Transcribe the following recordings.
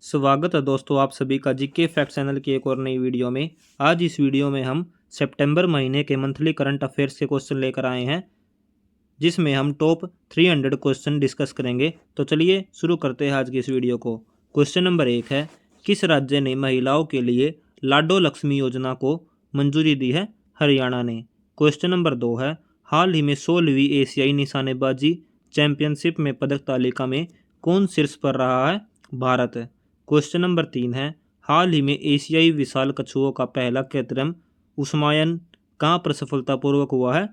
स्वागत है दोस्तों आप सभी का जीके फैक्ट चैनल की एक और नई वीडियो में। आज इस वीडियो में हम सितंबर महीने के मंथली करंट अफेयर्स के क्वेश्चन लेकर आए हैं, जिसमें हम टॉप 300 क्वेश्चन डिस्कस करेंगे। तो चलिए शुरू करते हैं आज की इस वीडियो को। क्वेश्चन नंबर 1 है, किस राज्य ने महिलाओं के लिए लाडो लक्ष्मी योजना को मंजूरी दी है? हरियाणा ने। क्वेश्चन नंबर 2 है, हाल ही में 16वीं एशियाई निशानेबाजी चैंपियनशिप में पदक तालिका में कौन शीर्ष पर रहा है? भारत। क्वेश्चन नंबर 3 है, हाल ही में एशियाई विशाल कछुओं का पहला कृत्रिम ऊष्मायन कहाँ पर सफलतापूर्वक हुआ है?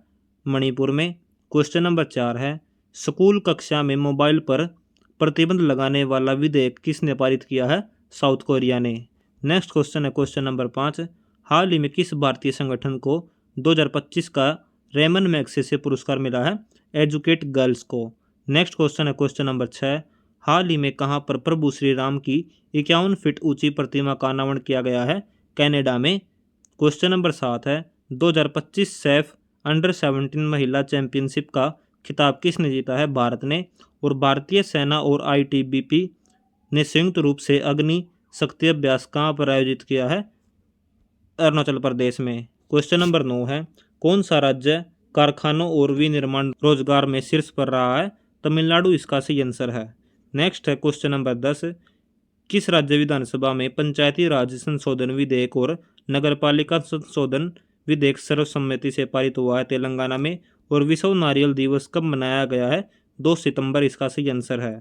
मणिपुर में। क्वेश्चन नंबर 4 है, स्कूल कक्षा में मोबाइल पर प्रतिबंध लगाने वाला विधेयक किसने पारित किया है? साउथ कोरिया ने। नेक्स्ट क्वेश्चन है क्वेश्चन नंबर 5, हाल ही में किस भारतीय संगठन को 2025 का रेमन मैग्सेसे पुरस्कार मिला है? एजुकेट गर्ल्स को। नेक्स्ट क्वेश्चन है क्वेश्चन नंबर 6, हाल ही में कहां पर प्रभु श्री राम की 51 फीट ऊंची प्रतिमा का अनावरण किया गया है? कनाडा में। क्वेश्चन नंबर 7 है, 2025 सैफ अंडर 17 महिला चैंपियनशिप का खिताब किसने जीता है? भारत ने। और भारतीय सेना और आईटीबीपी ने संयुक्त रूप से अग्नि शक्ति अभ्यास कहाँ पर आयोजित किया है? अरुणाचल प्रदेश में। क्वेश्चन नंबर 9 है, कौन सा राज्य कारखानों और विनिर्माण रोजगार में शीर्ष पर रहा है? तमिलनाडु इसका सही आंसर है। नेक्स्ट है क्वेश्चन नंबर 10, किस राज्य विधानसभा में पंचायती राज संशोधन विधेयक और नगरपालिका संशोधन विधेयक सर्वसम्मति से पारित हुआ है? तेलंगाना में। और विश्व नारियल दिवस कब मनाया गया है? 2 सितंबर इसका सही आंसर है।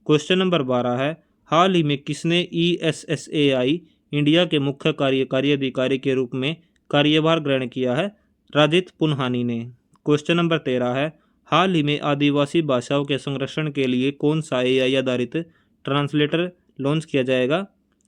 क्वेश्चन नंबर 12 है, हाल ही में किसने ESSAI इंडिया के मुख्य कार्यकारी अधिकारी के रूप में कार्यभार ग्रहण किया है? राजित पुन्हानी ने। क्वेश्चन नंबर 13 है, हाल ही में आदिवासी भाषाओं के संरक्षण के लिए कौन सा AI आधारित ट्रांसलेटर लॉन्च किया जाएगा?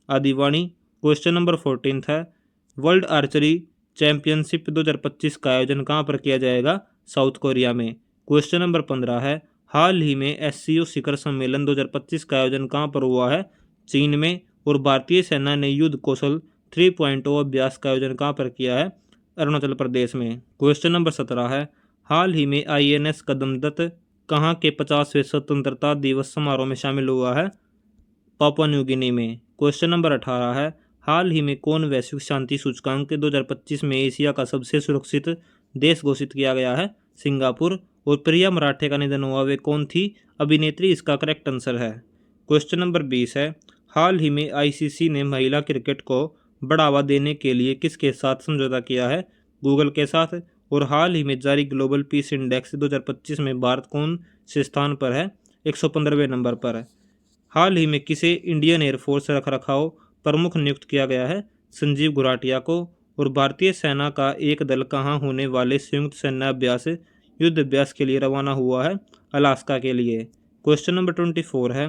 आदिवाणी। क्वेश्चन नंबर 14 है, वर्ल्ड आर्चरी चैंपियनशिप 2025 का आयोजन कहाँ पर किया जाएगा? साउथ कोरिया में। क्वेश्चन नंबर 15 है, हाल ही में SCO शिखर सम्मेलन 2025 का आयोजन कहाँ पर हुआ है? चीन में। और भारतीय सेना ने युद्ध कौशल 3.0 अभ्यास का आयोजन कहाँ पर किया है? अरुणाचल प्रदेश में। क्वेश्चन नंबर 17 है, हाल ही में INS कदमदत्त कहाँ के 50वें स्वतंत्रता दिवस समारोह में शामिल हुआ है? पापुआ न्यू गिनी में। क्वेश्चन नंबर 18 है, हाल ही में कौन वैश्विक शांति सूचकांक 2025 में एशिया का सबसे सुरक्षित देश घोषित किया गया है? सिंगापुर। और प्रिया मराठे का निधन हुआ, वे कौन थी? अभिनेत्री इसका करेक्ट आंसर है। क्वेश्चन नंबर 20 है, हाल ही में ICC ने महिला क्रिकेट को बढ़ावा देने के लिए किसके साथ समझौता किया है? गूगल के साथ। और हाल ही में जारी ग्लोबल पीस इंडेक्स 2025 में भारत कौन से स्थान पर है? 115वें नंबर पर है। हाल ही में किसे इंडियन एयरफोर्स रखरखाव प्रमुख नियुक्त किया गया है? संजीव घुराटिया को। और भारतीय सेना का एक दल कहाँ होने वाले संयुक्त सेना अभ्यास युद्ध अभ्यास के लिए रवाना हुआ है? अलास्का के लिए। क्वेश्चन नंबर 24 है,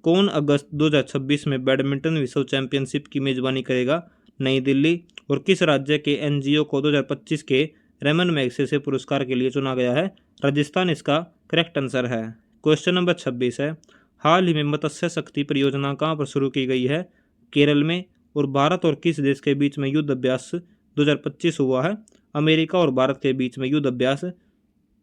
कौन अगस्त 2026 में बैडमिंटन विश्व चैंपियनशिप की मेजबानी करेगा? नई दिल्ली। और किस राज्य के NGO को 2025 के रेमन मैग्सेसे पुरस्कार के लिए चुना गया है? राजस्थान इसका करेक्ट आंसर है। क्वेश्चन नंबर 26 है, हाल ही में मत्स्य शक्ति परियोजना कहाँ पर शुरू की गई है? केरल में। और भारत और किस देश के बीच में युद्ध अभ्यास 2025 हुआ है? अमेरिका और भारत के बीच में युद्ध अभ्यास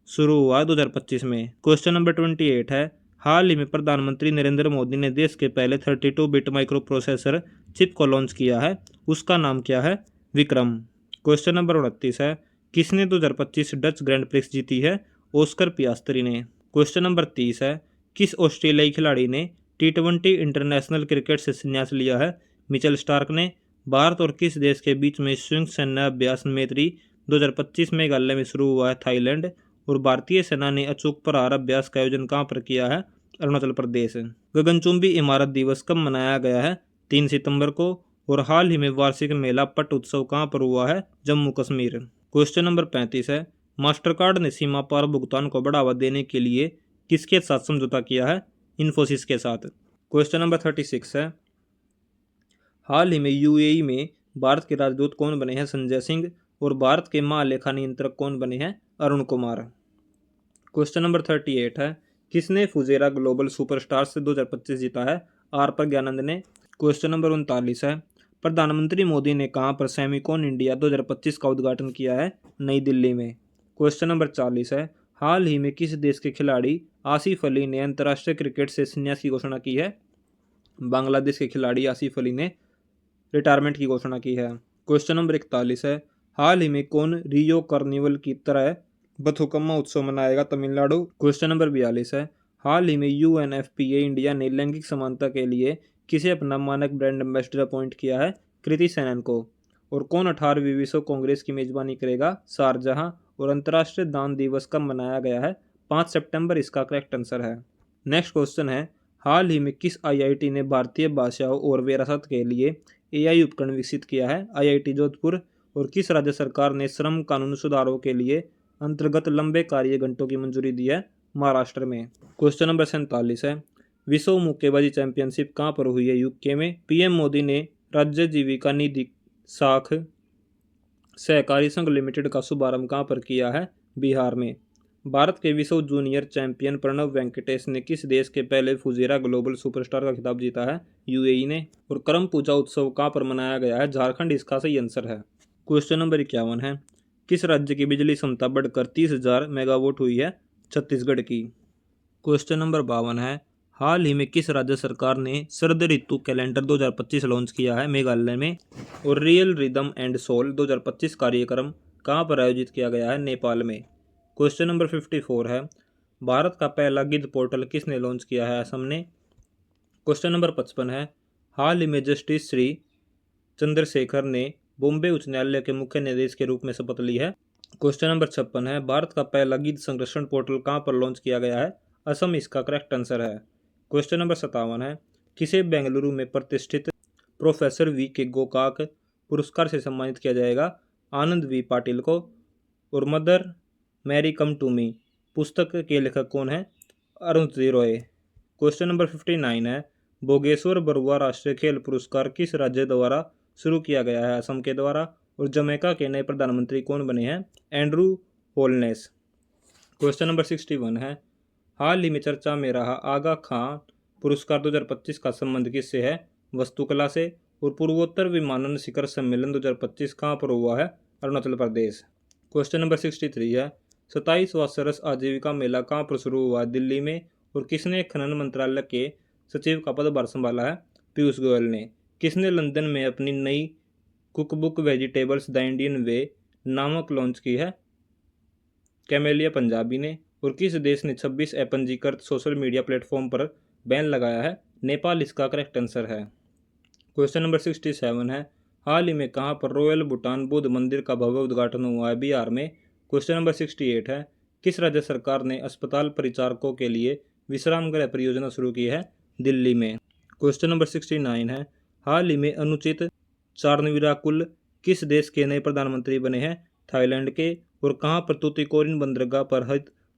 शुरू हुआ है 2025 में। क्वेश्चन नंबर 28 है, हाल ही में प्रधानमंत्री नरेंद्र मोदी ने देश के पहले 32 बिट माइक्रो प्रोसेसर चिप को लॉन्च किया है, उसका नाम क्या है? विक्रम। क्वेश्चन नंबर 29 है, किसने 2025 डच ग्रैंड प्रिक्स जीती है? ऑस्कर पियास्त्री ने। क्वेश्चन नंबर 30 है, किस ऑस्ट्रेलियाई खिलाड़ी ने T20 इंटरनेशनल क्रिकेट से संन्यास लिया है? मिचेल स्टार्क ने। भारत और किस देश के बीच में संयुक्त सैन्य अभ्यास मैत्री 2025 मेघालय में शुरू हुआ है? थाईलैंड। और भारतीय सेना ने अचूक प्रहार अभ्यास का आयोजन कहाँ पर किया है? अरुणाचल प्रदेश। गगनचुंबी इमारत दिवस कब मनाया गया है? 3 सितंबर को। और हाल ही में वार्षिक मेला पट उत्सव कहाँ पर हुआ है? जम्मू कश्मीर। क्वेश्चन नंबर 35 है, मास्टर कार्ड ने सीमा पार भुगतान को बढ़ावा देने के लिए किसके साथ समझौता किया है? इन्फोसिस के साथ। क्वेश्चन नंबर 36 है, हाल ही में UAE में भारत के राजदूत कौन बने हैं? संजय सिंह। और भारत के महालेखा नियंत्रक कौन बने हैं? अरुण कुमार। क्वेश्चन नंबर 38 है, किसने फुजेरा ग्लोबल सुपरस्टार्स 2025 जीता है? आर प्रज्ञानंद ने। क्वेश्चन नंबर 39 है, प्रधानमंत्री मोदी ने कहाँ पर सेमिकॉन इंडिया 2025 का उद्घाटन किया है? नई दिल्ली में। क्वेश्चन नंबर 40 है, हाल ही में किस देश के खिलाड़ी आसिफ अली ने अंतर्राष्ट्रीय क्रिकेट से संन्यास की घोषणा की है? बांग्लादेश के खिलाड़ी आसिफ अली ने रिटायरमेंट की घोषणा की है। क्वेश्चन नंबर 41 है, हाल ही में कौन रियो कार्निवल की तरह बथुकम्मा उत्सव मनाएगा तमिलनाडु। क्वेश्चन नंबर 42 है, हाल ही में UNFPA इंडिया ने लैंगिक समानता के लिए किसे अपना मानक ब्रांड एम्बेसडर अपॉइंट किया है, कृति सेनन को। और कौन 18वीं विश्व कांग्रेस की मेजबानी करेगा, शारजहां। और अंतर्राष्ट्रीय दान दिवस कब मनाया गया है, 5 सितंबर इसका करेक्ट आंसर है। नेक्स्ट क्वेश्चन है, हाल ही में किस IIT ने भारतीय भाषाओं और विरासत के लिए AI उपकरण विकसित किया है, IIT जोधपुर। और किस राज्य सरकार ने श्रम कानून सुधारों के लिए अंतर्गत लंबे कार्य घंटों की मंजूरी दी है, महाराष्ट्र में। क्वेश्चन नंबर 47 है, विश्व मुक्केबाजी चैंपियनशिप कहाँ पर हुई है, UK में। PM मोदी ने राज्य जीविका निधि साख सहकारी संघ लिमिटेड का शुभारंभ कहाँ पर किया है, बिहार में। भारत के विश्व जूनियर चैंपियन प्रणव वेंकटेश ने किस देश के पहले फुजेरा ग्लोबल सुपरस्टार का खिताब जीता है, UAE ने। और करम पूजा उत्सव कहाँ पर मनाया गया है, झारखंड इसका सही आंसर है। क्वेश्चन नंबर 51 है, किस राज्य की बिजली क्षमता बढ़कर 30,000 मेगावाट हुई है, छत्तीसगढ़ की। क्वेश्चन नंबर 52 है, हाल ही में किस राज्य सरकार ने शरद ऋतु कैलेंडर 2025 लॉन्च किया है, मेघालय में। और रियल रिदम एंड सोल 2025 कार्यक्रम कहाँ पर आयोजित किया गया है, नेपाल में। क्वेश्चन नंबर 54 है, भारत का पहला गिद्ध पोर्टल किसने लॉन्च किया है, असम ने। क्वेश्चन नंबर 55 है, हाल ही में जस्टिस श्री चंद्रशेखर ने बॉम्बे उच्च न्यायालय के मुख्य न्यायाधीश के रूप में शपथ ली है। क्वेश्चन नंबर 56 है, भारत का पहला गिद्ध संरक्षण पोर्टल कहाँ पर लॉन्च किया गया है, असम इसका करेक्ट आंसर है। क्वेश्चन नंबर 57 है, किसे बेंगलुरु में प्रतिष्ठित प्रोफेसर VK गोकाक पुरस्कार से सम्मानित किया जाएगा, आनंद V पाटिल को। और Mother Mary come to me पुस्तक के लेखक कौन है, अरुंधति रॉय। क्वेश्चन नंबर 59 है, भोगेश्वर बरुआ राष्ट्रीय खेल पुरस्कार किस राज्य द्वारा शुरू किया गया है, असम के द्वारा। और जमैका के नए प्रधानमंत्री कौन बने हैं, एंड्रू होलनेस। क्वेश्चन नंबर 61 है, हाल ही में चर्चा में रहा आगा खान पुरस्कार 2025 का संबंध किससे है, वस्तुकला से। और पूर्वोत्तर विमानन शिखर सम्मेलन 2025 कहाँ पर हुआ है, अरुणाचल प्रदेश। क्वेश्चन नंबर 63 है, 27वां सरस आजीविका मेला कहाँ पर शुरू हुआ है, दिल्ली में। और किसने खनन मंत्रालय के सचिव का पदभार संभाला है, पीयूष गोयल ने। किसने लंदन में अपनी नई cookbook vegetables the Indian way नामक लॉन्च की है, कैमेलिया पंजाबी ने। और किस देश ने 26 अपंजीकृत सोशल मीडिया प्लेटफॉर्म पर बैन लगाया है, नेपाल इसका करेक्ट आंसर है। क्वेश्चन नंबर 67 है, हाल ही में कहाँ पर रॉयल भूटान बुद्ध मंदिर का भव्य उद्घाटन हुआ है, बिहार में। क्वेश्चन नंबर 68 है, किस राज्य सरकार ने अस्पताल परिचारकों के लिए विश्राम गृह परियोजना शुरू की है, दिल्ली में। क्वेश्चन नंबर 69 है, हाल ही में अनुचित चारनविराकुल किस देश के नए प्रधानमंत्री बने हैं, थाईलैंड के। और कहाँ पर तूतीकोरिन बंदरगाह पर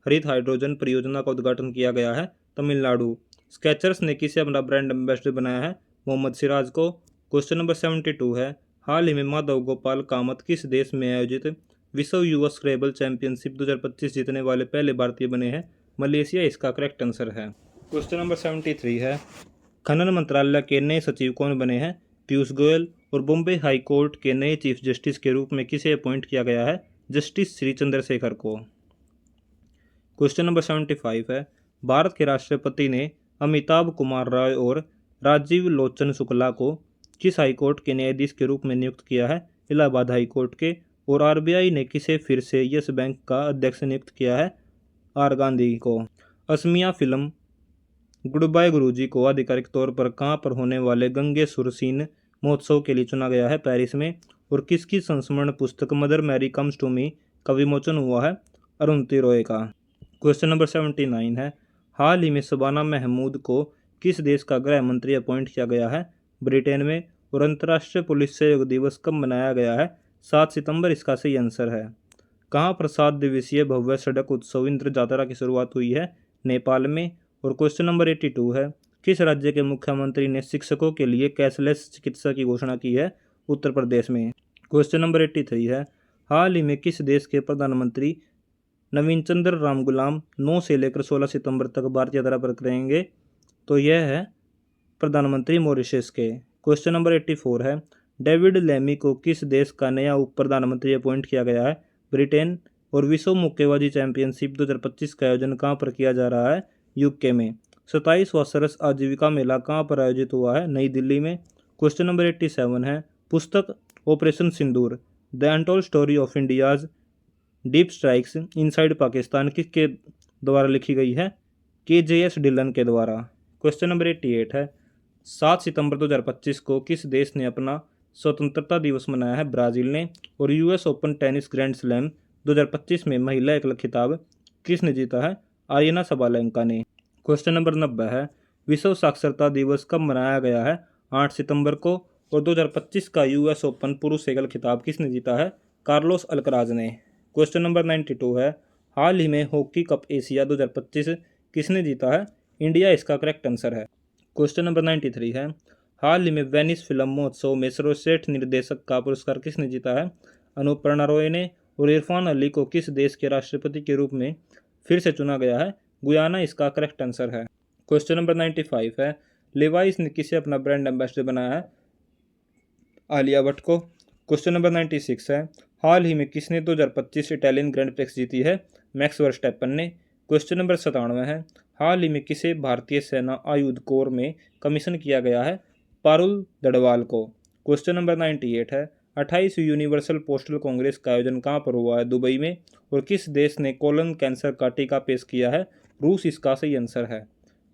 हरित हाइड्रोजन परियोजना का उद्घाटन किया गया है, तमिलनाडु। स्केचर्स ने किसे अपना ब्रांड एम्बेसडर बनाया है, मोहम्मद सिराज को। क्वेश्चन नंबर 72 है, हाल ही में माधव गोपाल कामत किस देश में आयोजित विश्व युवा स्क्रैबल चैंपियनशिप 2025 जीतने वाले पहले भारतीय बने हैं, मलेशिया इसका करेक्ट आंसर है। क्वेश्चन नंबर 73 है, खनन मंत्रालय के नए सचिव कौन बने हैं, पीयूष गोयल। और बॉम्बे हाई कोर्ट के नए चीफ जस्टिस के रूप में किसे अपॉइंट किया गया है, जस्टिस श्री चंद्रशेखर को। क्वेश्चन नंबर 75 है, भारत के राष्ट्रपति ने अमिताभ कुमार राय और राजीव लोचन शुक्ला को किस हाईकोर्ट के न्यायाधीश के रूप में नियुक्त किया है, इलाहाबाद हाईकोर्ट के। और RBI ने किसे फिर से यस बैंक का अध्यक्ष नियुक्त किया है, R गांधी को। असमिया फिल्म गुड बाय गुरुजी को आधिकारिक तौर पर कहाँ पर होने वाले गंगे सुरसीन महोत्सव के लिए चुना गया है, पेरिस में। और किसकी संस्मरण पुस्तक Mother Mary comes to me का विमोचन हुआ है, अरुंधति रॉय का। क्वेश्चन नंबर 79 है, हाल ही में शबाना महमूद को किस देश का गृह मंत्री अपॉइंट किया गया है, ब्रिटेन में। और अंतर्राष्ट्रीय पुलिस सहयोग दिवस कब मनाया गया है, 7 सितंबर इसका सही आंसर है। कहाँ पर 7 दिवसीय भव्य सड़क उत्सव इंद्र जात्रा की शुरुआत हुई है, नेपाल में। और क्वेश्चन नंबर 82 है, किस राज्य के मुख्यमंत्री ने शिक्षकों के लिए कैशलेस चिकित्सा की घोषणा की है, उत्तर प्रदेश में। क्वेश्चन नंबर 83 है, हाल ही में किस देश के प्रधानमंत्री नवीन चंद्र रामगुलाम 9 से लेकर 16 सितंबर तक भारत यात्रा पर करेंगे, तो यह है प्रधानमंत्री मॉरिशस के। क्वेश्चन नंबर 84 है, डेविड लेमी को किस देश का नया उप प्रधानमंत्री अपॉइंट किया गया है, ब्रिटेन। और विश्व मुक्केबाजी चैंपियनशिप 2025 का आयोजन कहाँ पर किया जा रहा है, UK में। 27वां सरस आजीविका मेला कहाँ पर आयोजित हुआ है? नई दिल्ली में। क्वेश्चन नंबर 87 है, पुस्तक operation Sindoor the untold story of India's deep strikes inside Pakistan किसके द्वारा लिखी गई है? KJS डिलन के द्वारा। क्वेश्चन नंबर 88 है, 7 सितंबर 2025 को किस देश ने अपना स्वतंत्रता दिवस मनाया है? ब्राज़ील ने। और US open tennis grand slam 2025 में महिला एकल खिताब किसने जीता है? आर्यना सबालेंका ने। क्वेश्चन नंबर 90 है, विश्व साक्षरता दिवस कब मनाया गया है? 8 सितंबर को। और 2025 का US ओपन पुरुष एकल खिताब किसने जीता है? कार्लोस अल्कराज ने। क्वेश्चन नंबर 92 है, हाल ही में हॉकी कप एशिया 2025 किसने जीता है? इंडिया इसका करेक्ट आंसर है। क्वेश्चन नंबर 93 है, हाल ही में वेनिस फिल्म महोत्सव में सर्वश्रेष्ठ निर्देशक का पुरस्कार किसने जीता है? अनुपर्णा रॉय ने। और इरफान अली को किस देश के राष्ट्रपति के रूप में फिर से चुना गया है? गुयाना इसका करेक्ट आंसर है। क्वेश्चन नंबर 95 है, लेवाइस ने किसे अपना ब्रांड एम्बेसडर बनाया है? आलिया भट्ट को। क्वेश्चन नंबर 96 है, हाल ही में किसने 2025 इटालियन ग्रैंड प्रिक्स जीती है? मैक्स वर्स्टैपन ने। क्वेश्चन नंबर 97 है, हाल ही में किसे भारतीय सेना आयुध कोर में कमीशन किया गया है? पारुल दड़वाल को। क्वेश्चन नंबर 98 है, 28वीं यूनिवर्सल पोस्टल कांग्रेस का आयोजन कहाँ पर हुआ है? दुबई में। और किस देश ने कोलन कैंसर का टीका पेश किया है? रूस इसका सही आंसर है।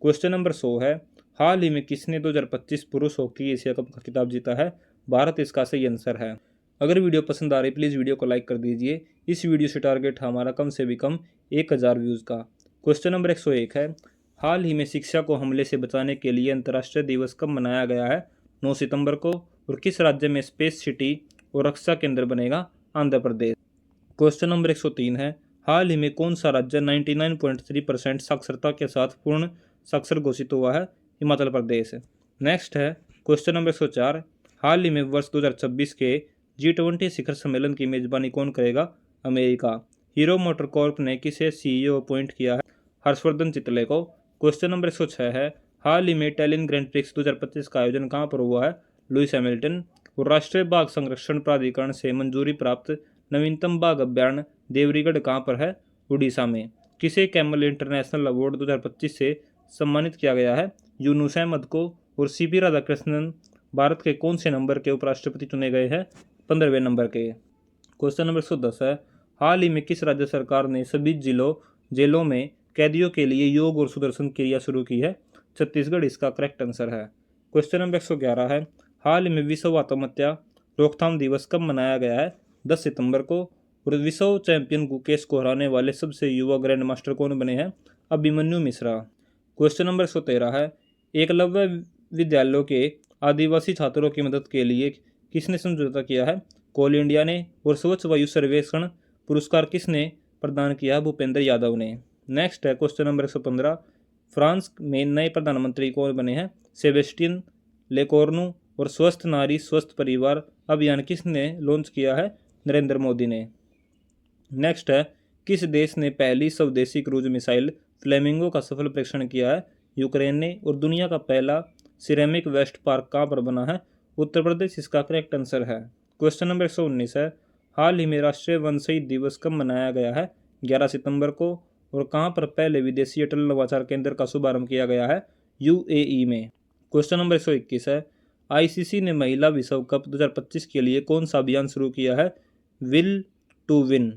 क्वेश्चन नंबर 100 है, हाल ही में किसने 2025 पुरुष हॉकी एशिया कप का खिताब जीता है? भारत इसका सही आंसर है। अगर वीडियो पसंद आ रही प्लीज़ वीडियो को लाइक कर दीजिए। इस वीडियो से टारगेट हमारा कम से भी कम 1000 व्यूज़ का। क्वेश्चन नंबर 101 है, हाल ही में शिक्षा को हमले से बचाने के लिए अंतर्राष्ट्रीय दिवस कब मनाया गया है? 9 सितंबर को। और किस राज्य में स्पेस सिटी और रक्षा केंद्र बनेगा? आंध्र प्रदेश। क्वेश्चन नंबर 103 है, हाल ही में कौन सा राज्य 99.3% साक्षरता के साथ पूर्ण साक्षर घोषित हुआ है? हिमाचल प्रदेश। नेक्स्ट है क्वेश्चन नंबर 104, हाल ही में वर्ष 2026 के G20 शिखर सम्मेलन की मेजबानी कौन करेगा? अमेरिका। हीरो मोटर कॉर्प ने किसे CEO अपॉइंट किया है? हर्षवर्धन चितले को। क्वेश्चन नंबर 106 है, हाल ही में इटालियन ग्रैंड प्रिक्स 2025 का आयोजन कहाँ पर हुआ है? Lewis Hamilton. और राष्ट्रीय बाघ संरक्षण प्राधिकरण से मंजूरी प्राप्त नवीनतम बाघ अभ्यारण्य देवरीगढ़ कहाँ पर है? उड़ीसा में। किसे कैमल इंटरनेशनल अवार्ड 2025 से सम्मानित किया गया है? यूनुस अहमद को। और CP राधाकृष्णन भारत के कौन से नंबर के उपराष्ट्रपति चुने गए हैं? 15वें नंबर के। क्वेश्चन नंबर 110 है, हाल ही में किस राज्य सरकार ने सभी जेलों में कैदियों के लिए योग और सुदर्शन क्रिया शुरू की है? छत्तीसगढ़ इसका करेक्ट आंसर है। क्वेश्चन नंबर 111 है, हाल ही में विश्व आत्महत्या रोकथाम दिवस कब मनाया गया है? 10 सितंबर को। और विश्व चैंपियन गुकेश को हराने वाले सबसे युवा ग्रैंड मास्टर कौन बने हैं? अभिमन्यु मिश्रा। क्वेश्चन नंबर 113 है, एकलव्य विद्यालयों के आदिवासी छात्रों की मदद के लिए किसने समझौता किया है? कोल इंडिया ने। और स्वच्छ वायु सर्वेक्षण पुरस्कार किसने प्रदान किया? भूपेंद्र यादव ने। नेक्स्ट है क्वेश्चन नंबर 115, फ्रांस में नए प्रधानमंत्री कौन बने हैं? Sebastian Lecornu. और स्वस्थ नारी स्वस्थ परिवार अभियान किसने लॉन्च किया है? नरेंद्र मोदी ने। नेक्स्ट है, किस देश ने पहली स्वदेशी क्रूज मिसाइल फ्लेमिंगो का सफल परीक्षण किया है? यूक्रेन ने। और दुनिया का पहला सिरेमिक वेस्ट पार्क कहाँ पर बना है? उत्तर प्रदेश इसका करेक्ट आंसर है। क्वेश्चन नंबर 119 है, हाल ही में राष्ट्रीय वन शहीद दिवस कब मनाया गया है? 11 सितंबर को। और कहाँ पर पहले विदेशी अटल नवाचार केंद्र का शुभारंभ किया गया है? UAE में। क्वेश्चन नंबर 121 है, ICC ने महिला विश्व कप 2025 के लिए कौन सा अभियान शुरू किया है? Will to win.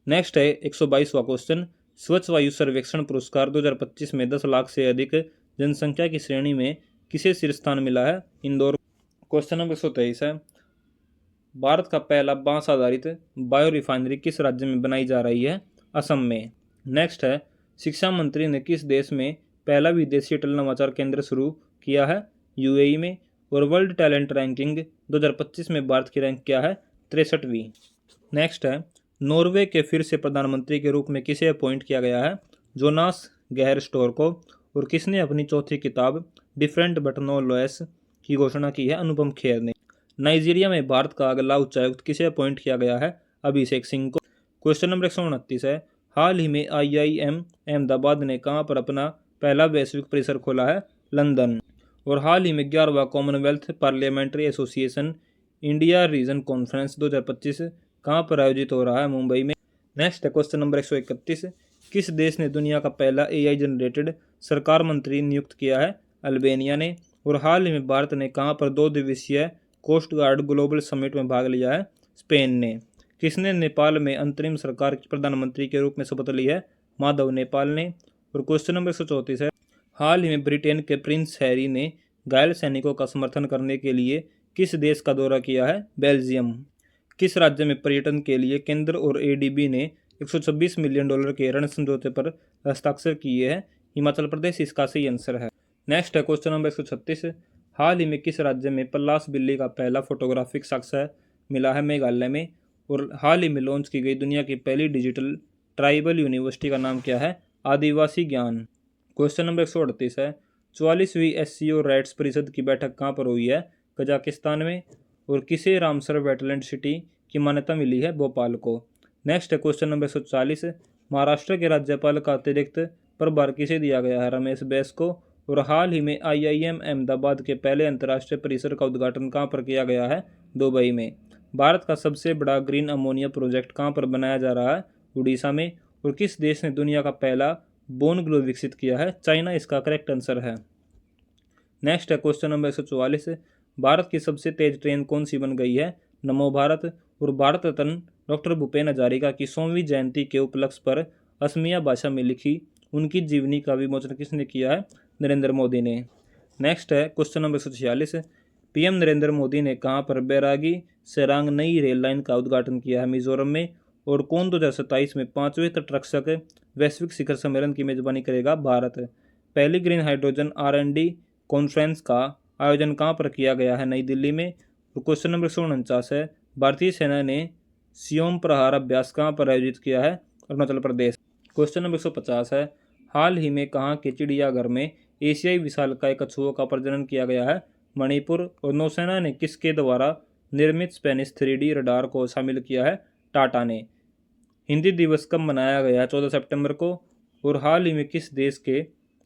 नेक्स्ट है 122वां क्वेश्चन, स्वच्छ वायु सर्वेक्षण पुरस्कार 2025 में 10 लाख से अधिक जनसंख्या की श्रेणी में किसे शीर्ष स्थान मिला है? इंदौर। क्वेश्चन नंबर 123 है, भारत का पहला बांस आधारित बायो रिफाइनरी किस राज्य में बनाई जा रही है? असम में। नेक्स्ट है, शिक्षा मंत्री ने किस देश में पहला विदेशी अटल नवाचार केंद्र शुरू किया है? UAE में। और वर्ल्ड टैलेंट रैंकिंग 2025 में भारत की रैंक क्या है? 63वीं। नेक्स्ट है, नॉर्वे के फिर से प्रधानमंत्री के रूप में किसे अपॉइंट किया गया है? जोनास गहर स्टोर को। और किसने अपनी चौथी किताब डिफरेंट बट नो लॉस की घोषणा की है? अनुपम खेर ने। नाइजीरिया में भारत का अगला उच्चायुक्त किसे अपॉइंट किया गया है? अभिषेक सिंह को। क्वेश्चन नंबर 129 है, हाल ही में IIM अहमदाबाद ने कहाँ पर अपना पहला वैश्विक परिसर खोला है? लंदन। और हाल ही में 11वां Commonwealth Parliamentary Association India Region Conference 2025 कहाँ पर आयोजित हो रहा है? मुंबई में। नेक्स्ट है क्वेश्चन नंबर 131, किस देश ने दुनिया का पहला AI जनरेटेड सरकार मंत्री नियुक्त किया है? अल्बानिया ने। और हाल ही में भारत ने कहाँ पर 2 दिवसीय कोस्ट गार्ड ग्लोबल समिट में भाग लिया है? स्पेन ने। किसने नेपाल में अंतरिम सरकार के प्रधानमंत्री के रूप में शपथ ली है? माधव नेपाल ने। और क्वेश्चन नंबर 134 है, हाल ही में ब्रिटेन के प्रिंस हैरी ने घायल सैनिकों का समर्थन करने के लिए किस देश का दौरा किया है? बेल्जियम। किस राज्य में पर्यटन के लिए केंद्र और एडीबी ने $126 मिलियन के ऋण समझौते पर हस्ताक्षर किए हैं? हिमाचल प्रदेश इसका सही आंसर है। नेक्स्ट है क्वेश्चन नंबर 136, हाल ही में किस राज्य में पल्लास बिल्ली का पहला फोटोग्राफिक साक्ष्य मिला है? मेघालय में। और हाल ही में लॉन्च की गई दुनिया की पहली डिजिटल ट्राइबल यूनिवर्सिटी का नाम क्या है? आदिवासी ज्ञान। क्वेश्चन नंबर 138 है, 44वीं SCO राइट्स परिषद की बैठक कहाँ पर हुई है? कजाकिस्तान में। और किसे रामसर वेटलैंड सिटी की मान्यता मिली है? भोपाल को। नेक्स्ट है क्वेश्चन नंबर 140, महाराष्ट्र के राज्यपाल का अतिरिक्त प्रभार किसे दिया गया है? रमेश बैस को। और हाल ही में IIM अहमदाबाद के पहले अंतर्राष्ट्रीय परिसर का उद्घाटन कहाँ पर किया गया है? दुबई में। भारत का सबसे बड़ा ग्रीन अमोनिया प्रोजेक्ट कहाँ पर बनाया जा रहा है? उड़ीसा में। और किस देश ने दुनिया का पहला बोन ग्लो विकसित किया है? चाइना इसका करेक्ट आंसर है। नेक्स्ट है क्वेश्चन नंबर 144, भारत की सबसे तेज ट्रेन कौन सी बन गई है? नमो भारत। और भारत रत्न डॉक्टर भूपेन हजारिका की 100वीं जयंती के उपलक्ष्य पर असमिया भाषा में लिखी उनकी जीवनी का विमोचन किसने किया है? नरेंद्र मोदी ने। नेक्स्ट है question number 146, PM Narendra Modi ने कहाँ पर बैरागी सेरांग नई रेल लाइन का उद्घाटन किया है? मिजोरम में। और कौन 2027 में 5वें तटरक्षक वैश्विक शिखर सम्मेलन की मेजबानी करेगा? भारत। पहली ग्रीन हाइड्रोजन R&D कॉन्फ्रेंस का आयोजन कहाँ पर किया गया है? नई दिल्ली में। और क्वेश्चन नंबर 149 है, भारतीय सेना ने सियोम प्रहार अभ्यास कहाँ पर आयोजित किया है? अरुणाचल प्रदेश। क्वेश्चन नंबर 150 है, हाल ही में कहाँ के चिड़ियाघर में एशियाई विशालकाय कछुओं का प्रजनन किया गया है? मणिपुर। और नौसेना ने किसके द्वारा निर्मित स्पेनिश 3D रडार को शामिल किया है? टाटा ने। हिंदी दिवस कब मनाया गया है? 14 सितंबर को। और हाल ही में किस देश के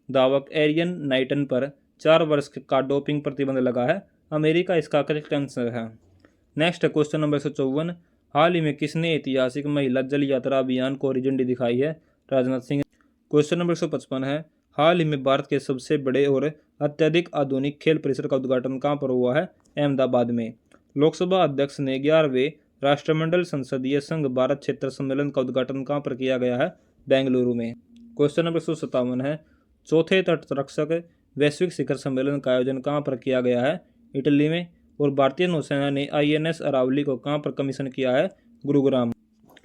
धावक एरियन नाइटन पर 4 वर्ष का डोपिंग प्रतिबंध लगा है? अमेरिका इसका करेक्ट आंसर है। नेक्स्ट है क्वेश्चन नंबर 154, हाल ही में किसने ऐतिहासिक महिला जल यात्रा अभियान को हरी झंडी दिखाई है? राजनाथ सिंह। क्वेश्चन नंबर 155 है, हाल ही में भारत के सबसे बड़े और अत्यधिक आधुनिक खेल परिसर का उद्घाटन कहाँ पर हुआ है? अहमदाबाद में। लोकसभा अध्यक्ष ने 11वें राष्ट्रमंडल संसदीय संघ भारत क्षेत्र सम्मेलन का उद्घाटन कहाँ पर किया गया है? बेंगलुरु में। क्वेश्चन नंबर 157 है, चौथे तटरक्षक वैश्विक शिखर सम्मेलन का आयोजन कहाँ पर किया गया है? इटली में। और भारतीय नौसेना ने INS अरावली को कहाँ पर कमीशन किया है? गुरुग्राम।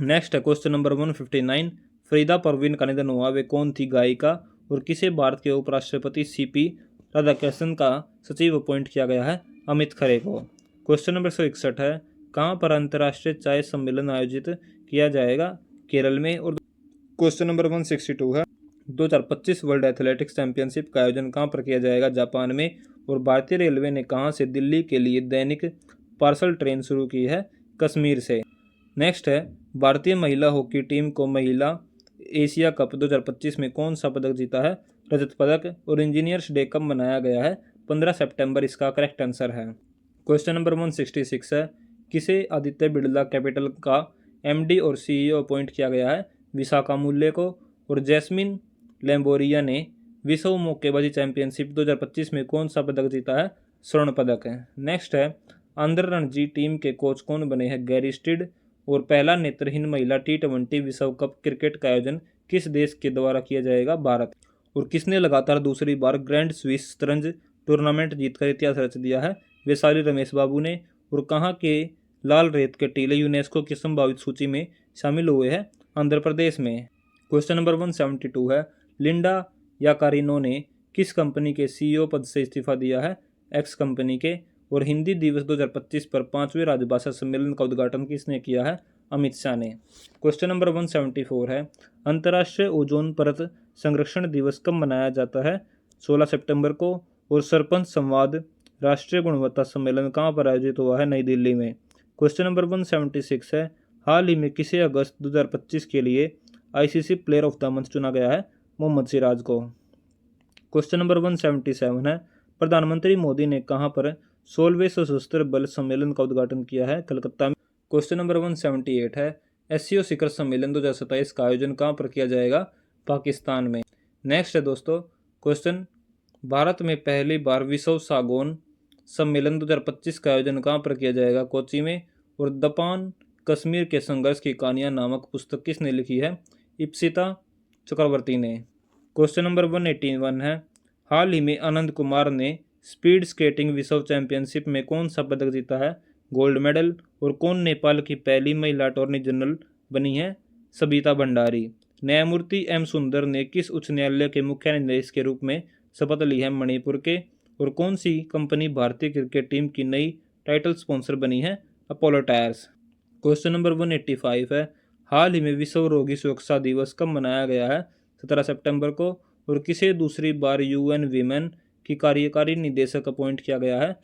नेक्स्ट है क्वेश्चन नंबर 159, फरीदा परवीन का निधन हुआ, वे कौन थी? गायिका। और किसे भारत के उपराष्ट्रपति CP राधाकृष्णन का सचिव अपॉइंट किया गया है? अमित खरे को। क्वेश्चन नंबर 161 है, कहाँ पर अंतर्राष्ट्रीय चाय सम्मेलन आयोजित किया जाएगा? केरल में। और क्वेश्चन नंबर 162 है, 2025 वर्ल्ड एथलेटिक्स चैंपियनशिप का आयोजन कहाँ पर किया जाएगा? जापान में। और भारतीय रेलवे ने कहाँ से दिल्ली के लिए दैनिक पार्सल ट्रेन शुरू की है? कश्मीर से। नेक्स्ट है, भारतीय महिला हॉकी टीम को महिला एशिया कप 2025 में कौन सा पदक जीता है? रजत पदक। और इंजीनियर्स डे कब मनाया गया है? 15 सितंबर इसका करेक्ट आंसर है। क्वेश्चन नंबर 166 है, किसे आदित्य बिड़ला कैपिटल का MD और CEO अपॉइंट किया गया है? विशाखा मूल्य को। और जैस्मिन लैम्बोरिया ने विश्व मुक्केबाजी चैंपियनशिप 2025 में कौन सा पदक जीता है? स्वर्ण पदक है। नेक्स्ट है, आंध्र रणजी टीम के कोच कौन बने हैं? गैरी स्टिड। और पहला नेत्रहीन महिला T20 विश्व कप क्रिकेट का आयोजन किस देश के द्वारा किया जाएगा? भारत। और किसने लगातार दूसरी बार ग्रैंड स्विस शतरंज टूर्नामेंट जीतकर इतिहास रच दिया है? वैशाली रमेश बाबू ने। और कहाँ के लाल रेत के टीले यूनेस्को की संभावित सूची में शामिल हुए हैं? आंध्र प्रदेश में। क्वेश्चन नंबर 172 है, लिंडा याकारिनो ने किस कंपनी के CEO पद से इस्तीफा दिया है? एक्स कंपनी के। और हिंदी दिवस 2025 पर 5वें राजभाषा सम्मेलन का उद्घाटन किसने किया है? अमित शाह ने। क्वेश्चन नंबर 174 है, अंतर्राष्ट्रीय ओजोन परत संरक्षण दिवस कब मनाया जाता है? 16 सितंबर को। और सरपंच संवाद राष्ट्रीय गुणवत्ता सम्मेलन कहाँ पर आयोजित हुआ है? नई दिल्ली में। क्वेश्चन नंबर 176 है, हाल ही में किसे अगस्त 2025 के लिए ICC player of the month चुना गया है? मोहम्मद सिराज को। क्वेश्चन नंबर 177 है, प्रधानमंत्री मोदी ने कहाँ पर 16वें सशस्त्र बल सम्मेलन का उद्घाटन किया है? कलकत्ता में। क्वेश्चन नंबर 178 है, SCO शिखर सम्मेलन 2027 का आयोजन कहाँ पर किया जाएगा? पाकिस्तान में। नेक्स्ट है दोस्तों क्वेश्चन, भारत में पहली बार विश्व सागौन सम्मेलन 2025 का आयोजन कहाँ पर किया जाएगा? कोच्चि में। और दपान कश्मीर के संघर्ष की कहानियां नामक पुस्तक किसने लिखी है? इप्सिता चक्रवर्ती ने। क्वेश्चन नंबर 181 है, हाल ही में आनंद कुमार ने स्पीड स्केटिंग विश्व चैंपियनशिप में कौन सा पदक जीता है? Gold medal. और कौन नेपाल की पहली महिला अटॉर्नी जनरल बनी है? सबिता भंडारी। न्यायमूर्ति एम सुंदर ने किस उच्च न्यायालय के मुख्य न्यायाधीश के रूप में शपथ ली है? मणिपुर के। और कौन सी कंपनी भारतीय क्रिकेट टीम की नई टाइटल स्पॉन्सर बनी है? Apollo tyres. क्वेश्चन नंबर 185 है, हाल ही में विश्व रोगी सुरक्षा दिवस कब मनाया गया है? 17 सितंबर को। और किसे दूसरी बार यूएन वीमेन की कार्यकारी निदेशक अपॉइंट किया गया है?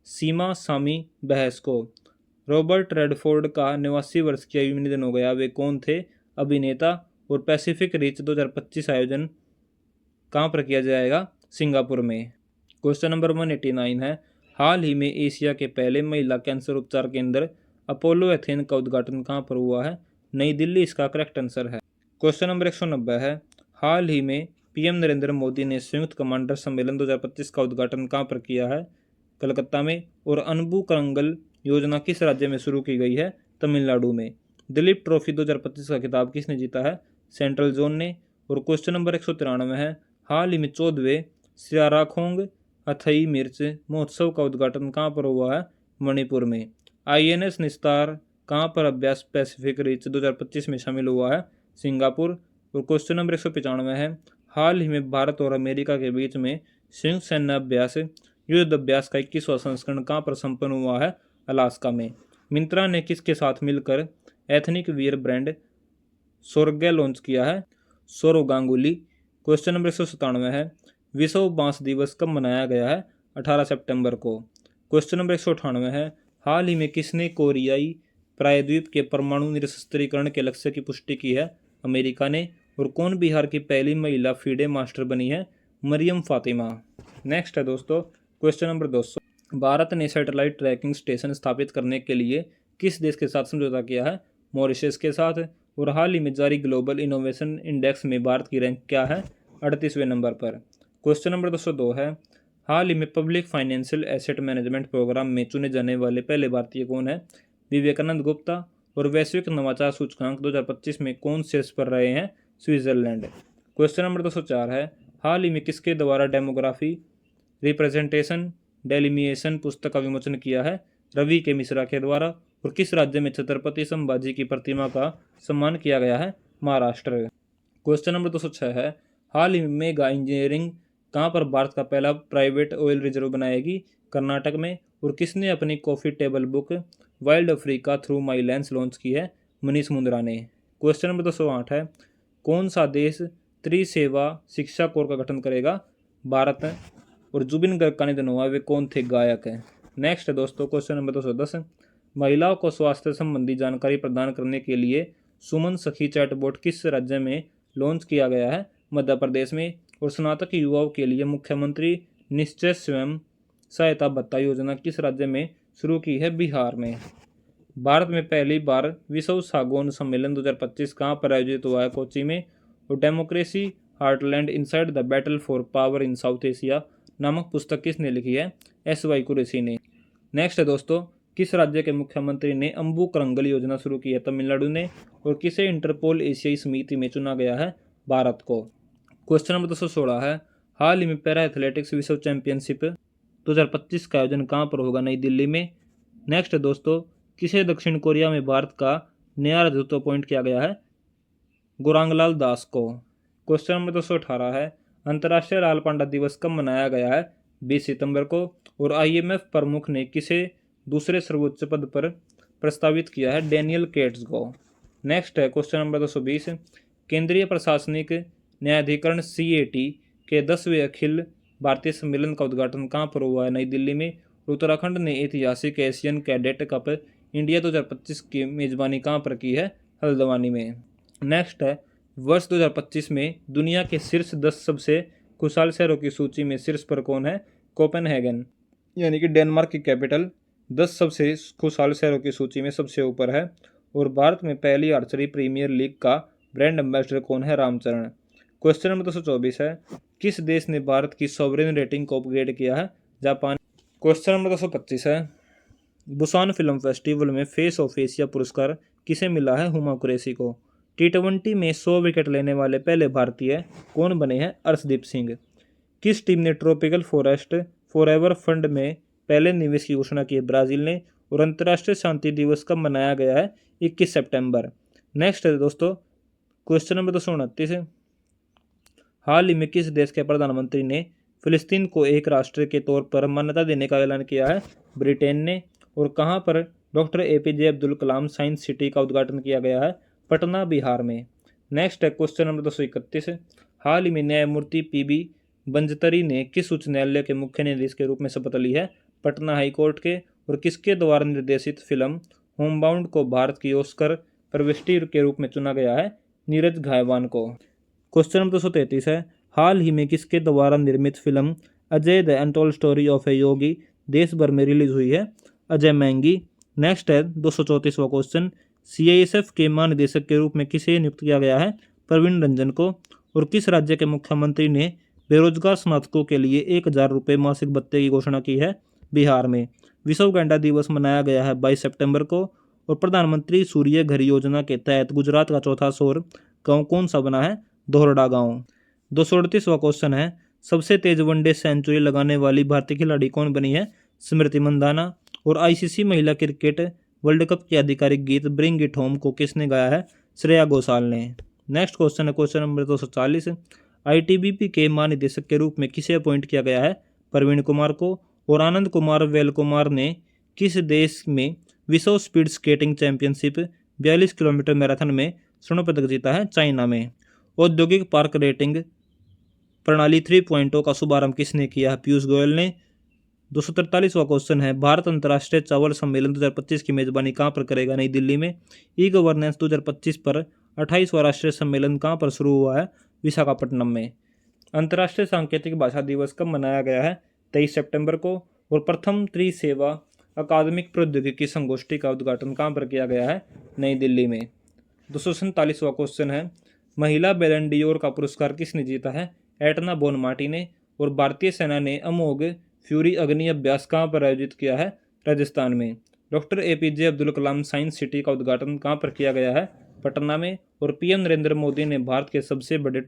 सीमा सामी बहस को। रॉबर्ट रेडफोर्ड का 89 वर्ष की आयु में निधन हो गया, वे कौन थे? अभिनेता। और पैसिफिक रिच 2025 आयोजन कहाँ पर किया जाएगा? सिंगापुर में। क्वेश्चन नंबर 189 है, हाल ही में एशिया के पहले महिला कैंसर उपचार केंद्र अपोलो एथेन का उद्घाटन कहाँ पर हुआ है? नई दिल्ली इसका करेक्ट आंसर है। क्वेश्चन नंबर 190 है, हाल ही में पीएम नरेंद्र मोदी ने संयुक्त कमांडर सम्मेलन 2025 का उद्घाटन कहाँ पर किया है? कलकत्ता में। और अनबू करंगल योजना किस राज्य में शुरू की गई है? तमिलनाडु में। दिलीप ट्रॉफी 2025 का खिताब किसने जीता है? सेंट्रल जोन ने। और क्वेश्चन नंबर 193 है, हाल ही में 14वें सियाराखोंग अथई मिर्च महोत्सव का उद्घाटन कहाँ पर हुआ है? मणिपुर में। आईएनएस निस्तार कहाँ पर अभ्यास पैसिफिक रिच 2025 में शामिल हुआ है? सिंगापुर। और क्वेश्चन नंबर 195 है, हाल ही में भारत और अमेरिका के बीच में संयुक्त सैन्य अभ्यास युद्ध अभ्यास का 21वां संस्करण कहाँ पर संपन्न हुआ है? अलास्का में। मिंत्रा ने किसके साथ मिलकर एथनिक वियर ब्रांड सोरगे लॉन्च किया है? सौरव गांगुली। क्वेश्चन नंबर 197 है, विश्व बांस दिवस कब मनाया गया है? 18 सितंबर को। क्वेश्चन नंबर 198 है, हाल ही में किसने कोरियाई प्रायद्वीप के परमाणु निरस्त्रीकरण के लक्ष्य की पुष्टि की है? अमेरिका ने। और कौन बिहार की पहली महिला फीडे मास्टर बनी है? मरियम फातिमा। नेक्स्ट है दोस्तों क्वेश्चन नंबर 200, भारत ने सैटेलाइट ट्रैकिंग स्टेशन स्थापित करने के लिए किस देश के साथ समझौता किया है? मॉरिशस के साथ। और हाल ही में जारी ग्लोबल इनोवेशन इंडेक्स में भारत की रैंक क्या है? 38वें नंबर पर। क्वेश्चन नंबर 202 है, हाल ही में public financial asset management programme में चुने जाने वाले पहले भारतीय कौन है? विवेकानंद गुप्ता। और वैश्विक नवाचार सूचकांक 2025 में कौन शीर्ष पर रहे हैं? स्विट्जरलैंड। क्वेश्चन नंबर 204 है, हाल ही में किसके द्वारा डेमोग्राफी रिप्रेजेंटेशन डेलिमिएशन पुस्तक का विमोचन किया है? रवि के मिश्रा के द्वारा। और किस राज्य में छत्रपति संभाजी की प्रतिमा का सम्मान किया गया है? महाराष्ट्र। क्वेश्चन नंबर 206 है, हाल ही में मेगा इंजीनियरिंग कहाँ पर भारत का पहला प्राइवेट ऑयल रिजर्व बनाएगी? कर्नाटक में। और किसने अपनी coffee table book wild Africa through my lens launch की है? मनीष मुंद्रा ने। क्वेश्चन नंबर 208 है, कौन सा देश त्रिसेवा शिक्षा कोर का गठन करेगा? भारत। और जुबिन गर्ग का निधन हुआ, वे कौन थे? गायक है। नेक्स्ट है दोस्तों क्वेश्चन नंबर 210, महिलाओं को स्वास्थ्य संबंधी जानकारी प्रदान करने के लिए सुमन सखी चैटबॉट किस राज्य में लॉन्च किया गया है? मध्य प्रदेश में। और स्नातक युवाओं के लिए मुख्यमंत्री निश्चय स्वयं सहायता भत्ता योजना किस राज्य में शुरू की है? बिहार में। भारत में पहली बार विश्व सागौन सम्मेलन 2025 कहाँ पर आयोजित हुआ है? कोच्चि में। और democracy heartland inside the battle for power in south Asia नामक पुस्तक किसने लिखी है? एस.वाई. कुरैशी ने। नेक्स्ट है दोस्तों, किस राज्य के मुख्यमंत्री ने अम्बू करंगल योजना शुरू की है? तमिलनाडु ने। और किसे इंटरपोल एशियाई समिति में चुना गया है? भारत को। क्वेश्चन नंबर 216 है, हाल ही में पैरा एथलेटिक्स विश्व चैंपियनशिप 2025 का आयोजन कहाँ पर होगा? नई दिल्ली में। नेक्स्ट है दोस्तों, किसे दक्षिण कोरिया में भारत का नया राजदूत अपॉइंट किया गया है? गुरांगलाल दास को। क्वेश्चन नंबर 218 है, अंतर्राष्ट्रीय लाल पांडा दिवस कब मनाया गया है? 20 सितंबर को। और आईएमएफ प्रमुख ने किसे दूसरे सर्वोच्च पद पर प्रस्तावित किया है? डेनियल केट्स को। नेक्स्ट है क्वेश्चन नंबर 220, केंद्रीय प्रशासनिक न्यायाधिकरण सीएटी के 10वें अखिल भारतीय सम्मेलन का उद्घाटन कहाँ पर हुआ है? नई दिल्ली में। उत्तराखंड ने ऐतिहासिक एशियन कैडेट कप इंडिया 2025 की मेजबानी कहाँ पर की है? हल्द्वानी में। नेक्स्ट है, वर्ष 2025 में दुनिया के शीर्ष 10 सबसे खुशहाल शहरों की सूची में शीर्ष पर कौन है? कोपेनहेगन, यानी कि डेनमार्क की कैपिटल 10 सबसे खुशहाल शहरों की सूची में सबसे ऊपर है। और भारत में पहली आर्चरी प्रीमियर लीग का ब्रांड एम्बेसडर कौन है? रामचरण। क्वेश्चन नंबर 224 है, किस देश ने भारत की सॉवरेन रेटिंग को अपग्रेड किया है? जापान। क्वेश्चन नंबर 225 है, बुसान फिल्म फेस्टिवल में फेस ऑफ एशिया पुरस्कार किसे मिला है? हुमा कुरैशी को। T20 में 100 विकेट लेने वाले पहले भारतीय कौन बने हैं? अर्शदीप सिंह। किस टीम ने ट्रॉपिकल फॉरेस्ट फॉरएवर फंड में पहले निवेश की घोषणा की है? ब्राजील ने। और अंतर्राष्ट्रीय शांति दिवस कब मनाया गया है? 21 सितंबर। नेक्स्ट है दोस्तों क्वेश्चन नंबर 229 है, हाल ही में किस देश के प्रधानमंत्री ने फिलिस्तीन को एक राष्ट्र के तौर पर मान्यता देने का ऐलान किया है? ब्रिटेन ने। और कहाँ पर doctor APJ Abdul Kalam science city का उद्घाटन किया गया है? पटना, बिहार में। नेक्स्ट है क्वेश्चन नंबर 231 है, हाल ही में न्यायमूर्ति PB बंजतरी ने किस उच्च न्यायालय के मुख्य न्यायाधीश के रूप में शपथ ली है? पटना हाई कोर्ट के। और किसके द्वारा निर्देशित फिल्म होमबाउंड को भारत की ऑस्कर प्रविष्टि के रूप में चुना गया है? नीरज घायवान को। क्वेश्चन नंबर 233 है, हाल ही में किसके द्वारा निर्मित film Ajay the untold story of a Yogi देश भर में रिलीज हुई है? अजय मैंगी। नेक्स्ट है 234वां क्वेश्चन, CISF के महानिदेशक के रूप में किसे नियुक्त किया गया है? प्रवीण रंजन को। और किस राज्य के मुख्यमंत्री ने बेरोजगार स्नातकों के लिए 1000 रुपये मासिक भत्ते की घोषणा की है? बिहार में। विश्व गैंडा दिवस मनाया गया है 22 सितंबर को। और प्रधानमंत्री सूर्य घर योजना के तहत गुजरात का चौथा सौर गांव कौन सा बना है? दोहरडा गांव। 238वां क्वेश्चन है, सबसे तेज वनडे सेंचुरी लगाने वाली भारतीय खिलाड़ी कौन बनी है? स्मृति मंदाना। और ICC महिला क्रिकेट वर्ल्ड कप के आधिकारिक गीत ब्रिंग इट होम को किसने गाया है? श्रेया घोषाल ने। नेक्स्ट क्वेश्चन है क्वेश्चन नंबर 240, ITBP के महानिदेशक के रूप में किसे अपॉइंट किया गया है? प्रवीण कुमार को। और आनंद कुमार वेलकुमार ने किस देश में विश्व speed skating championship 42 kilometre marathon में स्वर्ण पदक जीता है? चाइना में। औद्योगिक पार्क रेटिंग प्रणाली 3.0 का शुभारंभ किसने किया है? पीयूष गोयल ने। 243वां क्वेश्चन है, भारत अंतर्राष्ट्रीय चावल सम्मेलन 2025 की मेजबानी कहाँ पर करेगा? नई दिल्ली में। E-गवर्नेंस 2025 पर 28वां राष्ट्रीय सम्मेलन कहाँ पर शुरू हुआ है? विशाखापट्टनम में। अंतर्राष्ट्रीय सांकेतिक भाषा दिवस कब मनाया गया है? 23 सितंबर को। और प्रथम त्रिसेवा अकादमिक प्रौद्योगिकी संगोष्ठी का उद्घाटन कहाँ पर किया गया है? नई दिल्ली में। 247वां क्वेश्चन है, महिला बैलन डी'ओर का पुरस्कार किसने जीता है? एटना बोनमार्टी ने। और भारतीय सेना ने अमोघ फ्यूरी अग्नि अभ्यास कहाँ पर आयोजित किया है? राजस्थान में। Doctor APJ Abdul Kalam science city का उद्घाटन कहाँ पर किया गया है? पटना में। और PM नरेंद्र मोदी ने भारत के सबसे बड़े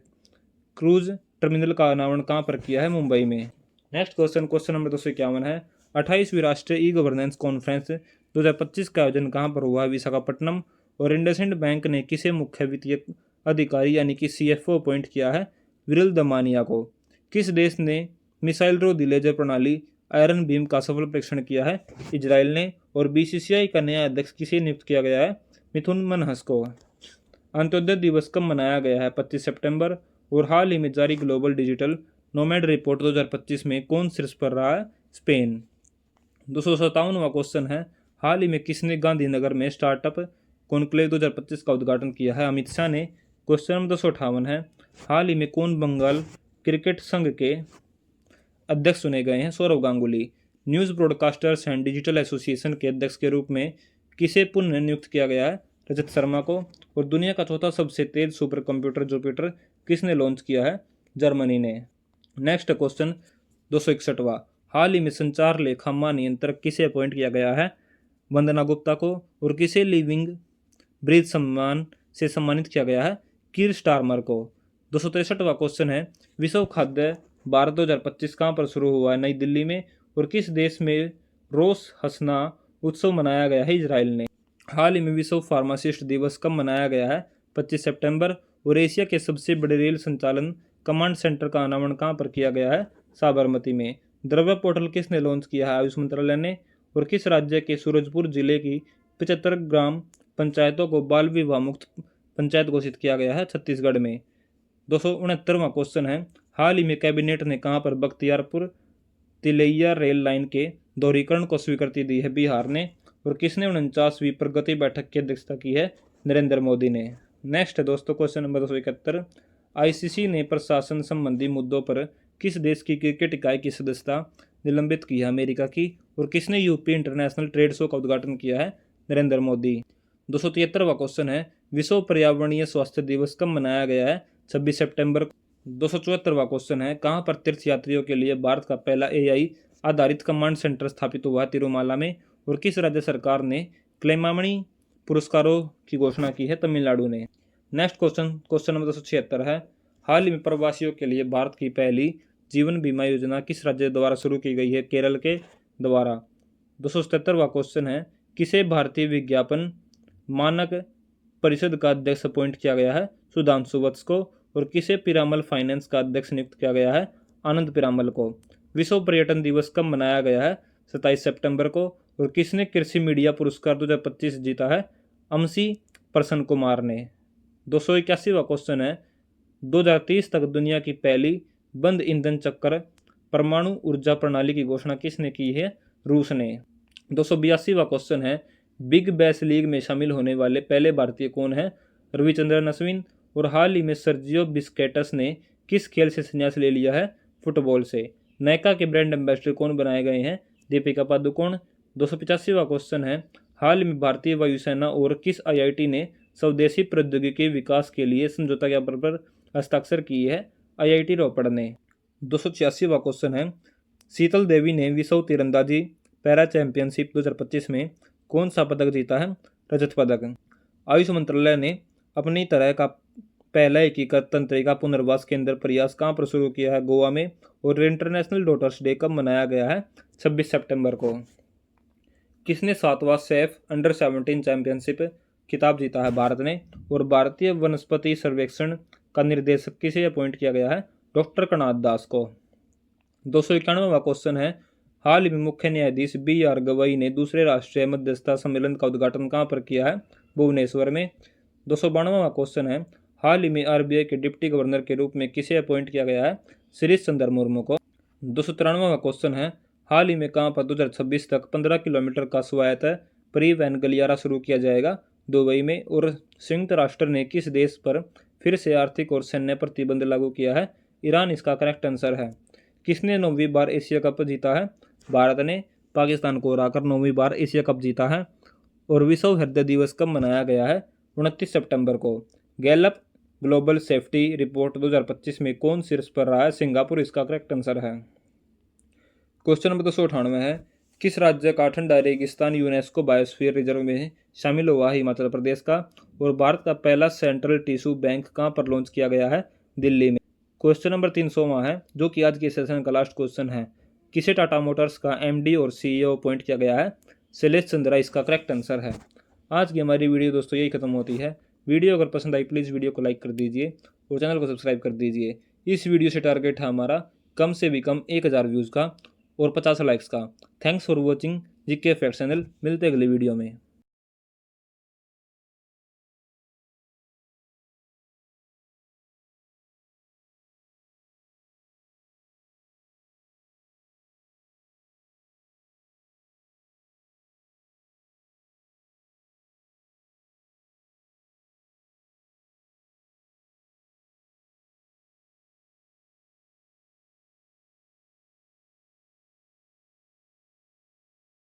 क्रूज टर्मिनल का अनावरण कहाँ पर किया है? मुंबई में। नेक्स्ट क्वेश्चन नंबर 251 है, 28वीं राष्ट्रीय E-गवर्नेंस कॉन्फ्रेंस 2025 का आयोजन कहाँ पर हुआ है? विशाखापट्टनम। और इंडसइंड बैंक ने किसे मुख्य वित्तीय अधिकारी यानी कि CFO अपॉइंट किया है? विरल दमानिया को। किस देश ने मिसाइल रोधी लेजर प्रणाली आयरन बीम का सफल परीक्षण किया है? इजराइल ने। और BCCI का नया अध्यक्ष किसे नियुक्त किया गया है? मिथुन मनहस को। अंत्योदय दिवस कब मनाया गया है? 25 सितंबर। और हाल ही में जारी ग्लोबल डिजिटल नोमैड रिपोर्ट 2025 में कौन शीर्ष पर रहा है? स्पेन। 257वां क्वेश्चन है, हाल ही में किसने गांधीनगर में स्टार्टअप कॉन्क्लेव 2025 का उद्घाटन किया है? अमित शाह ने। क्वेश्चन नंबर 258 है, हाल ही में कौन बंगाल क्रिकेट संघ के अध्यक्ष चुने गए हैं? Sourav Ganguly. News broadcasters and digital association के अध्यक्ष के रूप में किसे पुनः नियुक्त किया गया है? रजत शर्मा को। और दुनिया का चौथा सबसे तेज सुपर कंप्यूटर जुपिटर किसने लॉन्च किया है? जर्मनी ने। नेक्स्ट क्वेश्चन 261वां, हाल ही में संचार लेखा महानियंत्रक किसे अपॉइंट किया गया है? वंदना गुप्ता को। और किसे लिविंग ब्रिज सम्मान से सम्मानित किया गया है? कीर स्टारमर को। 263वां क्वेश्चन है, विश्व खाद्य भारत 2025 कहाँ पर शुरू हुआ है? नई दिल्ली में। और किस देश में रोस हसना उत्सव मनाया गया है? इजराइल ने। हाल ही में विश्व फार्मासिस्ट दिवस कब मनाया गया है? 25 सितंबर। और एशिया के सबसे बड़े रेल संचालन कमांड सेंटर का अनावरण कहाँ पर किया गया है? साबरमती में। द्रव्य पोर्टल किसने लॉन्च किया है? आयुष मंत्रालय ने। और किस राज्य के सूरजपुर जिले की 75 ग्राम पंचायतों को बाल विवाह मुक्त पंचायत घोषित किया गया है? छत्तीसगढ़ में। 269वां क्वेश्चन है, हाल ही में कैबिनेट ने कहाँ पर बख्तियारपुर तिलैया रेल लाइन के दोहरीकरण को स्वीकृति दी है? बिहार ने। और किसने 49वीं प्रगति बैठक की अध्यक्षता की है? नरेंद्र मोदी ने। नेक्स्ट है दोस्तों क्वेश्चन नंबर 271, ICC ने प्रशासन संबंधी मुद्दों पर किस देश की क्रिकेट इकाई की सदस्यता निलंबित की है? अमेरिका की। और किसने यूपी इंटरनेशनल ट्रेड शो का उद्घाटन किया है? नरेंद्र मोदी। 273वां क्वेश्चन है, विश्व पर्यावरणीय स्वास्थ्य दिवस कब मनाया गया है? 26 सितंबर। 274वां क्वेश्चन है, कहाँ पर तीर्थ यात्रियों के लिए भारत का पहला AI आधारित कमांड सेंटर स्थापित हुआ? तिरुमाला में। और किस राज्य सरकार ने क्लेमामणि पुरस्कारों की घोषणा की है? तमिलनाडु ने। नेक्स्ट क्वेश्चन नंबर 276 है, हाल ही में प्रवासियों के लिए भारत की पहली जीवन बीमा योजना किस राज्य द्वारा शुरू की गई है? केरल के द्वारा। 277वां क्वेश्चन है, किसे भारतीय विज्ञापन मानक परिषद का अध्यक्ष अपॉइंट किया गया है? सुधांशु वत्स को। और किसे पिरामल फाइनेंस का अध्यक्ष नियुक्त किया गया है? आनंद पिरामल को। विश्व पर्यटन दिवस कब मनाया गया है? 27 सितंबर को। और किसने कृषि मीडिया पुरस्कार 2025 जीता है? अमसी प्रसन्न कुमार ने। 281वां क्वेश्चन है, 2030 तक दुनिया की पहली बंद ईंधन चक्र परमाणु ऊर्जा प्रणाली की घोषणा किसने की है? रूस ने। 282वां क्वेश्चन है, बिग बैश लीग में शामिल होने वाले पहले भारतीय कौन है? रविचंद्रन अश्विन। और हाल ही में सर्जियो बिस्केटस ने किस खेल से संन्यास ले लिया है? फुटबॉल से। नायका के ब्रांड एम्बेसडर कौन बनाए गए हैं? दीपिका पादुकोण। 285वां क्वेश्चन है, हाल ही में भारतीय वायुसेना और किस IIT ने स्वदेशी प्रौद्योगिकी विकास के लिए समझौता ज्ञापन पर हस्ताक्षर किए हैं? IIT रोपड़ ने। 286वां क्वेश्चन है, शीतल देवी ने विश्व तीरंदाजी पैरा चैंपियनशिप 2025 में कौन सा पदक जीता है? रजत पदक। आयुष मंत्रालय ने अपनी तरह का पहला एकीकृत तंत्रिका पुनर्वास केंद्र प्रयास कहाँ पर शुरू किया है? गोवा में। और इंटरनेशनल डॉटर्स डे कब मनाया गया है? 26 सितंबर को। किसने 7वां सैफ अंडर-17 चैंपियनशिप खिताब जीता है? भारत ने। और भारतीय वनस्पति सर्वेक्षण का निर्देशक किसे अपॉइंट किया गया है? डॉक्टर कणाद दास को। 291वां क्वेश्चन है, हाल ही में मुख्य न्यायाधीश BR गवई ने दूसरे राष्ट्रीय मध्यस्थता सम्मेलन का उद्घाटन कहाँ पर किया है? भुवनेश्वर में। 292वां क्वेश्चन है, हाल ही में RBI के डिप्टी गवर्नर के रूप में किसे अपॉइंट किया गया है? शिरीष चंद्र मुर्मू को। 293वां क्वेश्चन है, हाल ही में कहाँ पर 2026 तक 15 किलोमीटर का स्वायत्त परिवहन गलियारा शुरू किया जाएगा? दुबई में। और संयुक्त राष्ट्र ने किस देश पर फिर से आर्थिक और सैन्य प्रतिबंध लागू किया है? ईरान इसका करेक्ट आंसर है। किसने 9वीं बार एशिया कप जीता है? भारत ने। पाकिस्तान को हराकर 9वीं बार एशिया कप जीता है। और विश्व हृदय दिवस कब मनाया गया है? 29 सितंबर को। गैलप ग्लोबल सेफ्टी रिपोर्ट 2025 में कौन शीर्ष पर रहा है? सिंगापुर इसका करेक्ट आंसर है। क्वेश्चन नंबर 298 है, किस राज्य का ठंडा रेगिस्तान यूनेस्को बायोस्फीयर रिजर्व में शामिल हुआ? हिमाचल प्रदेश का। और भारत का पहला सेंट्रल टिश्यू बैंक कहाँ पर लॉन्च किया गया है? दिल्ली में। क्वेश्चन नंबर 300वां है, जो कि आज के सेशन का लास्ट क्वेश्चन है, किसे टाटा मोटर्स का MD और CEO अपॉइंट किया गया है? शैलेश चंद्रा इसका करेक्ट आंसर है। आज की हमारी वीडियो दोस्तों यही खत्म होती है। वीडियो अगर पसंद आई प्लीज़ वीडियो को लाइक कर दीजिए और चैनल को सब्सक्राइब कर दीजिए। इस वीडियो से टारगेट है हमारा कम से भी कम 1000 व्यूज़ का और 50 लाइक्स का। Thanks for watching GK fact channel. मिलते हैं अगली वीडियो में।